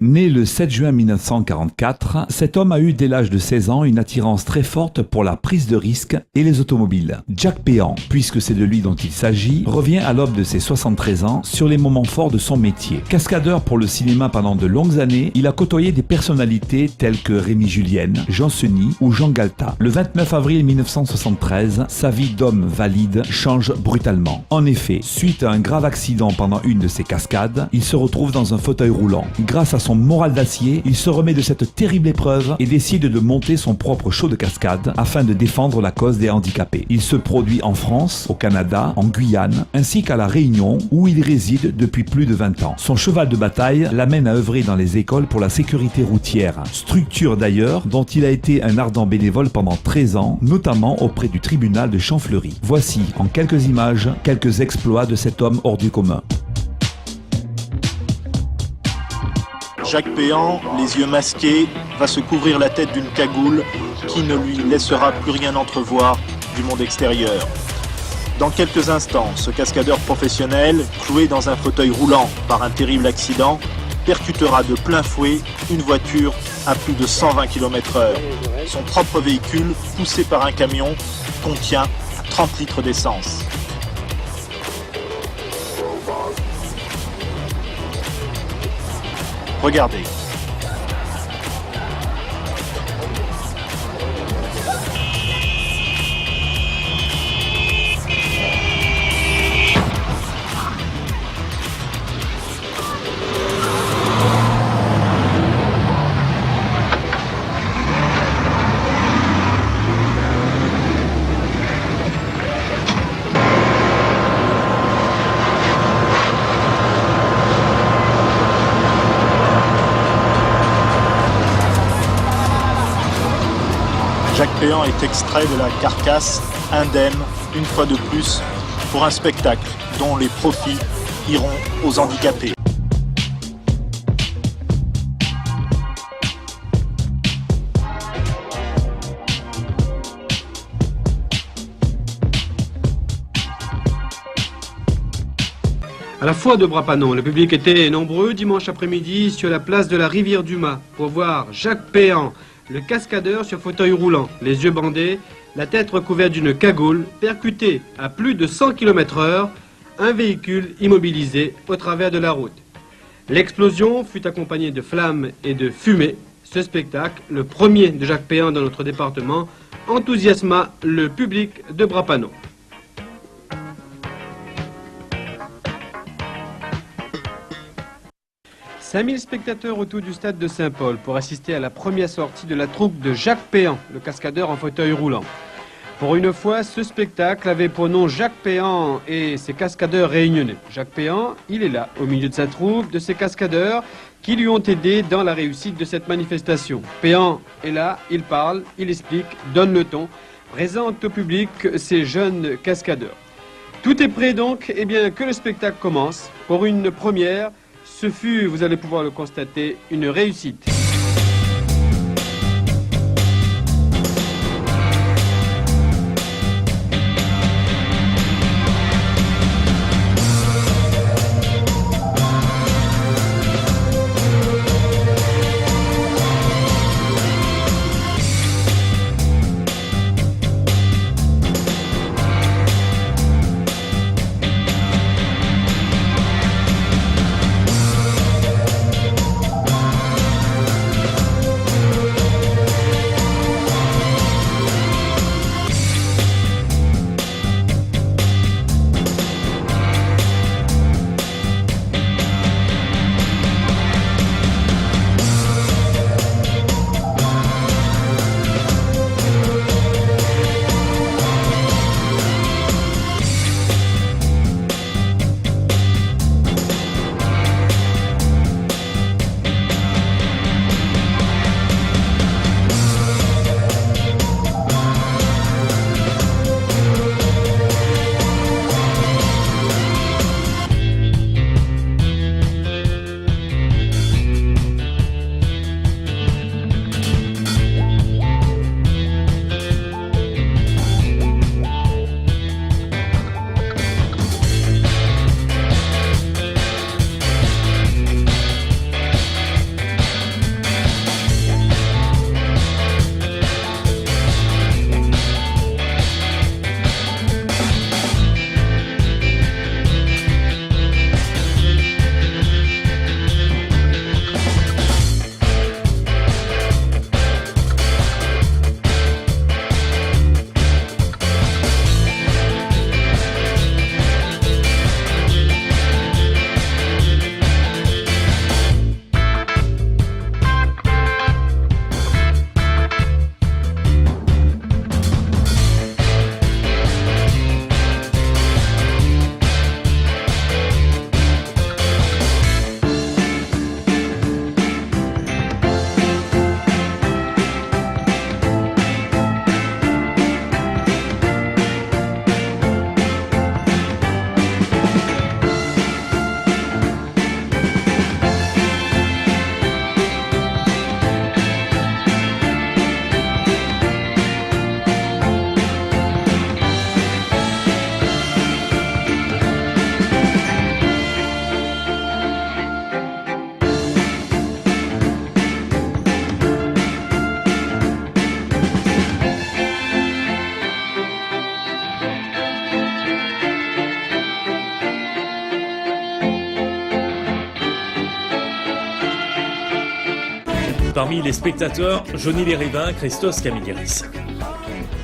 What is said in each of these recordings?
Né le 7 juin 1944, cet homme a eu dès l'âge de 16 ans une attirance très forte pour la prise de risque et les automobiles. Jack Péan, puisque c'est de lui dont il s'agit, revient à l'aube de ses 73 ans sur les moments forts de son métier. Cascadeur pour le cinéma pendant de longues années, il a côtoyé des personnalités telles que Rémi Julienne, Jean Seny ou Jean Galta. Le 29 avril 1973, sa vie d'homme valide change brutalement. En effet, suite à un grave accident pendant une de ses cascades, il se retrouve dans un fauteuil roulant. Grâce à son moral d'acier, il se remet de cette terrible épreuve et décide de monter son propre show de cascade afin de défendre la cause des handicapés. Il se produit en France, au Canada, en Guyane, ainsi qu'à La Réunion, où il réside depuis plus de 20 ans. Son cheval de bataille l'amène à œuvrer dans les écoles pour la sécurité routière, structure d'ailleurs dont il a été un ardent bénévole pendant 13 ans, notamment auprès du tribunal de Champfleury. Voici, en quelques images, quelques exploits de cet homme hors du commun. Jacques Péan, les yeux masqués, va se couvrir la tête d'une cagoule qui ne lui laissera plus rien entrevoir du monde extérieur. Dans quelques instants, ce cascadeur professionnel, cloué dans un fauteuil roulant par un terrible accident, percutera de plein fouet une voiture à plus de 120 km/h. Son propre véhicule, poussé par un camion, contient 30 litres d'essence. Regardez. Jacques Péan est extrait de la carcasse, indemne, une fois de plus, pour un spectacle dont les profits iront aux handicapés. À la foire de Brapanon, le public était nombreux dimanche après-midi sur la place de la Rivière-du-Mât pour voir Jacques Péan, le cascadeur sur fauteuil roulant, les yeux bandés, la tête recouverte d'une cagoule, percuté à plus de 100 km/h, un véhicule immobilisé au travers de la route. L'explosion fut accompagnée de flammes et de fumée. Ce spectacle, le premier de Jacques Péan dans notre département, enthousiasma le public de Brapanon. 5000 spectateurs autour du stade de Saint-Paul pour assister à la première sortie de la troupe de Jacques Péan, le cascadeur en fauteuil roulant. Pour une fois, ce spectacle avait pour nom Jacques Péan et ses cascadeurs réunionnais. Jacques Péan, il est là, au milieu de sa troupe, de ses cascadeurs qui lui ont aidé dans la réussite de cette manifestation. Péan est là, il parle, il explique, donne le ton, présente au public ces jeunes cascadeurs. Tout est prêt donc, et bien que le spectacle commence. Pour une première, ce fut, vous allez pouvoir le constater, une réussite. Parmi les spectateurs, Johnny Lérivin, Christos Camilleris.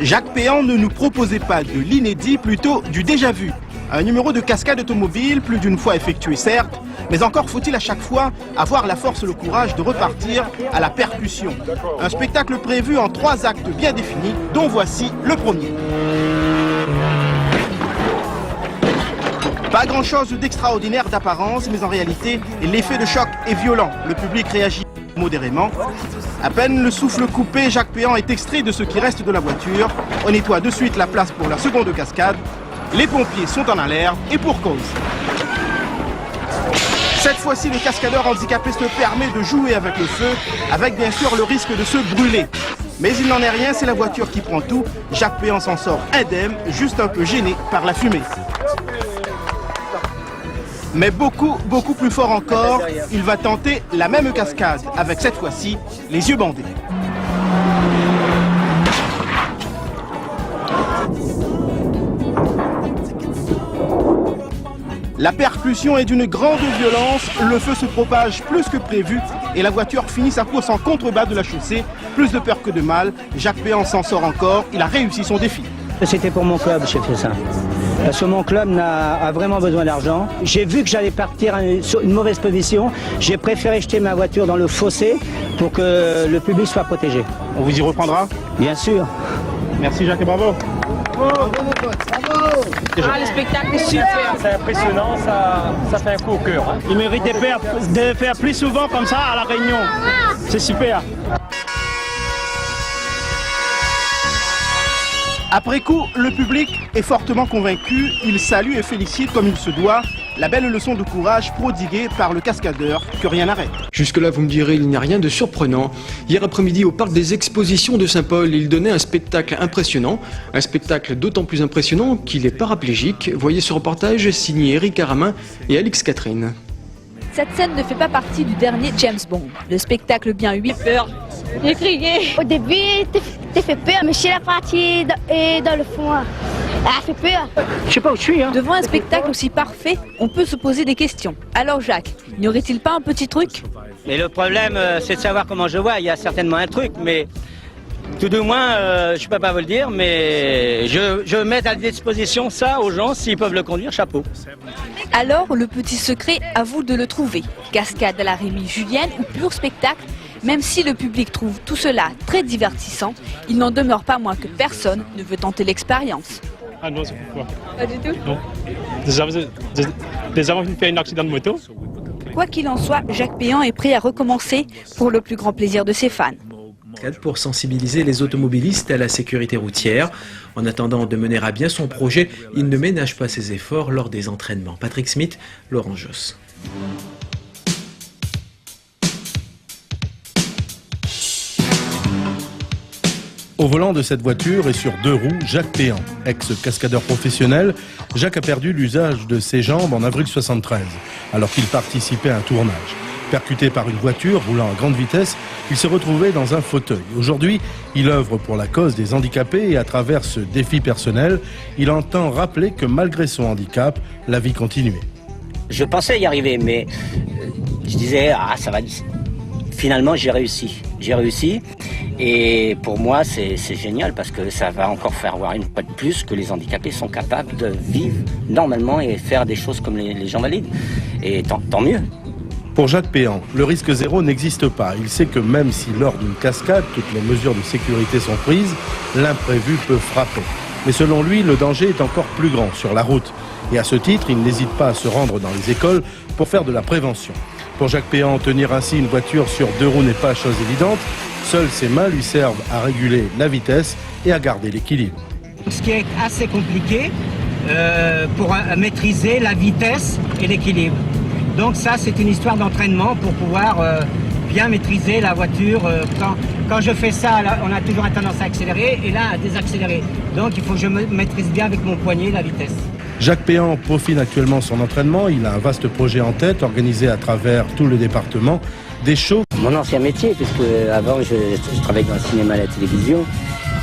Jacques Péan ne nous proposait pas de l'inédit, plutôt du déjà-vu. Un numéro de cascade automobile, plus d'une fois effectué certes, mais encore faut-il à chaque fois avoir la force et le courage de repartir à la percussion. Un spectacle prévu en 3 actes bien définis, dont voici le premier. Pas grand-chose d'extraordinaire d'apparence, mais en réalité, l'effet de choc est violent. Le public réagit modérément. À peine le souffle coupé, Jacques Péan est extrait de ce qui reste de la voiture. On nettoie de suite la place pour la seconde cascade. Les pompiers sont en alerte et pour cause. Cette fois-ci, le cascadeur handicapé se permet de jouer avec le feu, avec bien sûr le risque de se brûler. Mais il n'en est rien, c'est la voiture qui prend tout. Jacques Péan s'en sort indemne, juste un peu gêné par la fumée. Mais beaucoup plus fort encore, il va tenter la même cascade, avec cette fois-ci les yeux bandés. La percussion est d'une grande violence, le feu se propage plus que prévu et la voiture finit sa course en contrebas de la chaussée. Plus de peur que de mal, Jacques Péan s'en sort encore, il a réussi son défi. C'était pour mon club, j'ai fait ça. Parce que mon club a vraiment besoin d'argent. J'ai vu que j'allais partir sur une mauvaise position. J'ai préféré jeter ma voiture dans le fossé pour que le public soit protégé. On vous y reprendra? Bien sûr. Merci Jacques et bravo. Bravo. Ah, le spectacle est super. C'est impressionnant, ça fait un coup au cœur. Hein. Il mérite de faire plus souvent comme ça à La Réunion. C'est super. Après coup, le public est fortement convaincu. Il salue et félicite comme il se doit la belle leçon de courage prodiguée par le cascadeur que rien n'arrête. Jusque-là, vous me direz, il n'y a rien de surprenant. Hier après-midi, au parc des expositions de Saint-Paul, il donnait un spectacle impressionnant. Un spectacle d'autant plus impressionnant qu'il est paraplégique. Voyez ce reportage signé Eric Aramin et Alix Catherine. Cette scène ne fait pas partie du dernier James Bond. Le spectacle bien 8 peur. J'ai crié. Au début, t'es fait peur, mais chez la partie et dans le fond, elle fait peur. Je sais pas où je suis. Hein. Devant un spectacle aussi parfait, on peut se poser des questions. Alors Jacques, n'y aurait-il pas un petit truc? Mais le problème, c'est de savoir comment je vois. Il y a certainement un truc, mais tout de moins, je peux pas vous le dire, mais je mets à disposition ça aux gens s'ils peuvent le conduire, chapeau. Alors, le petit secret, à vous de le trouver. Cascade à la Rémi Julienne ou pur spectacle, même si le public trouve tout cela très divertissant, il n'en demeure pas moins que personne ne veut tenter l'expérience. Ah non, c'est pourquoi? Pas du tout? Non. Déjà, on fait un accident de moto. Quoi qu'il en soit, Jacques Péan est prêt à recommencer pour le plus grand plaisir de ses fans. Pour sensibiliser les automobilistes à la sécurité routière. En attendant de mener à bien son projet, il ne ménage pas ses efforts lors des entraînements. Patrick Smith, Laurent Josse. Au volant de cette voiture et sur 2 roues, Jacques Péan. Ex-cascadeur professionnel, Jacques a perdu l'usage de ses jambes en avril 73, alors qu'il participait à un tournage. Percuté par une voiture roulant à grande vitesse, il s'est retrouvé dans un fauteuil. Aujourd'hui, il œuvre pour la cause des handicapés et à travers ce défi personnel, il entend rappeler que malgré son handicap, la vie continuait. Je pensais y arriver, mais je disais, ça va. Finalement, j'ai réussi. Et pour moi, c'est génial parce que ça va encore faire voir une fois de plus que les handicapés sont capables de vivre normalement et faire des choses comme les gens valides. Et tant mieux. Pour Jacques Péan, le risque zéro n'existe pas. Il sait que même si lors d'une cascade, toutes les mesures de sécurité sont prises, l'imprévu peut frapper. Mais selon lui, le danger est encore plus grand sur la route. Et à ce titre, il n'hésite pas à se rendre dans les écoles pour faire de la prévention. Pour Jacques Péan, tenir ainsi une voiture sur 2 roues n'est pas chose évidente. Seules ses mains lui servent à réguler la vitesse et à garder l'équilibre. Ce qui est assez compliqué pour maîtriser la vitesse et l'équilibre. Donc ça, c'est une histoire d'entraînement pour pouvoir bien maîtriser la voiture. Quand je fais ça, là, on a toujours une tendance à accélérer et là à désaccélérer. Donc il faut que je maîtrise bien avec mon poignet la vitesse. Jacques Péan peaufine actuellement son entraînement. Il a un vaste projet en tête, organisé à travers tout le département. Des shows. Mon ancien métier, puisque avant je travaillais dans le cinéma et la télévision.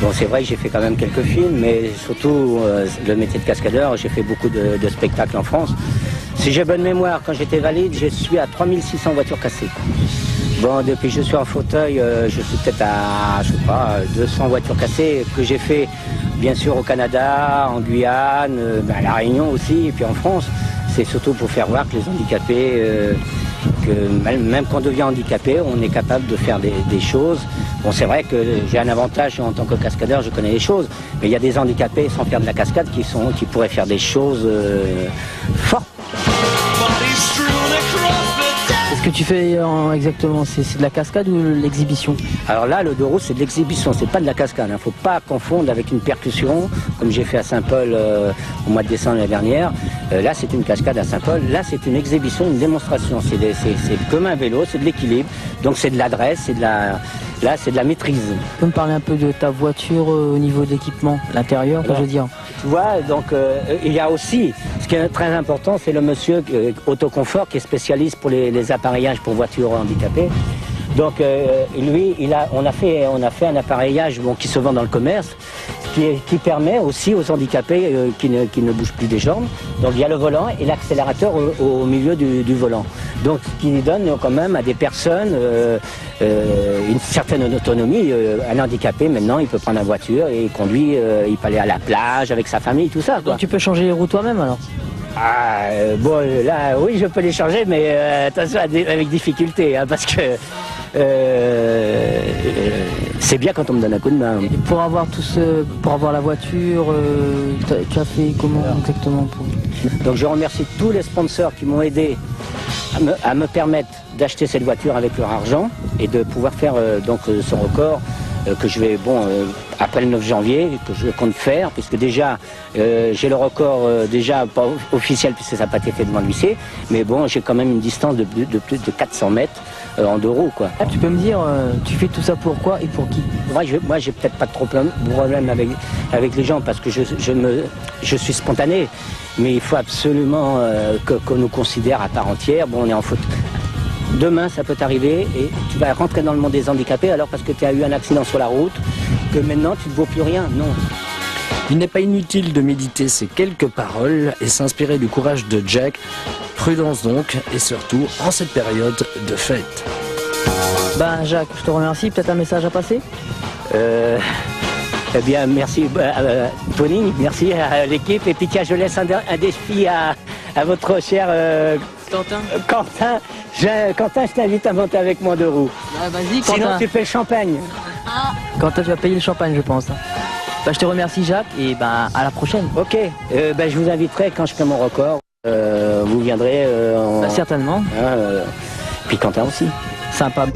Bon, c'est vrai que j'ai fait quand même quelques films, mais surtout le métier de cascadeur, j'ai fait beaucoup de spectacles en France. Si j'ai bonne mémoire, quand j'étais valide, je suis à 3600 voitures cassées. Bon, depuis que je suis en fauteuil, je suis peut-être à, je sais pas, 200 voitures cassées que j'ai fait, bien sûr, au Canada, en Guyane, à La Réunion aussi, et puis en France. C'est surtout pour faire voir que les handicapés, que même quand on devient handicapé, on est capable de faire des choses. Bon, c'est vrai que j'ai un avantage en tant que cascadeur, je connais les choses, mais il y a des handicapés sans faire de la cascade qui pourraient faire des choses fortes. Ce que tu fais exactement, c'est de la cascade ou de l'exhibition? Alors là, le 2 roues, c'est de l'exhibition, c'est pas de la cascade. Il ne faut pas confondre avec une percussion, comme j'ai fait à Saint-Paul au mois de décembre l'année dernière. Là, c'est une cascade à Saint-Paul. Là, c'est une exhibition, une démonstration. C'est comme un vélo, c'est de l'équilibre. Donc c'est de l'adresse, là, c'est de la maîtrise. Tu peux me parler un peu de ta voiture au niveau de l'équipement, l'intérieur, je veux dire? Tu vois, donc il y a aussi, ce qui est très important, c'est le monsieur Autoconfort qui est spécialiste pour les appareillages pour voitures handicapées. Donc lui, on a fait un appareillage qui se vend dans le commerce, qui permet aussi aux handicapés qui ne bougent plus des jambes. Donc il y a le volant et l'accélérateur au milieu du volant. Donc ce qui donne quand même à des personnes une certaine autonomie. Un handicapé maintenant, il peut prendre la voiture et il conduit, il peut aller à la plage avec sa famille, tout ça. Quoi. Donc tu peux changer les roues toi-même alors? Bon, là, oui, je peux les changer, mais attention, avec difficulté, hein, parce que c'est bien quand on me donne un coup de main. Et pour avoir pour avoir la voiture, tu as fait comment exactement Donc je remercie tous les sponsors qui m'ont aidé à me permettre d'acheter cette voiture avec leur argent et de pouvoir faire ce record que je vais, après le 9 janvier, que je compte faire, puisque déjà, j'ai le record, déjà pas officiel, puisque ça n'a pas été fait devant l'huissier, mais bon, j'ai quand même une distance de plus de 400 mètres en 2 roues, quoi. Tu peux me dire, tu fais tout ça pour quoi et pour qui? Moi, j'ai peut-être pas trop de problème avec les gens, parce que je suis spontané, mais il faut absolument qu'on nous considère à part entière. Bon, on est en faute. Demain, ça peut t'arriver et tu vas rentrer dans le monde des handicapés alors parce que tu as eu un accident sur la route, que maintenant tu ne vaux plus rien. Non. Il n'est pas inutile de méditer ces quelques paroles et s'inspirer du courage de Jack. Prudence donc, et surtout en cette période de fête. Jacques, je te remercie. Peut-être un message à passer? Eh bien, merci Tony, merci à l'équipe. Et puis tiens, je laisse un défi à votre cher Quentin. Quentin, je t'invite à monter avec moi 2 roues. Vas-y, Quentin. Sinon, tu fais le champagne. Quentin, tu vas payer le champagne, je pense. Je te remercie, Jacques, et à la prochaine. Ok, je vous inviterai quand je ferai mon record. Vous viendrez. Certainement. Puis Quentin aussi. Sympa.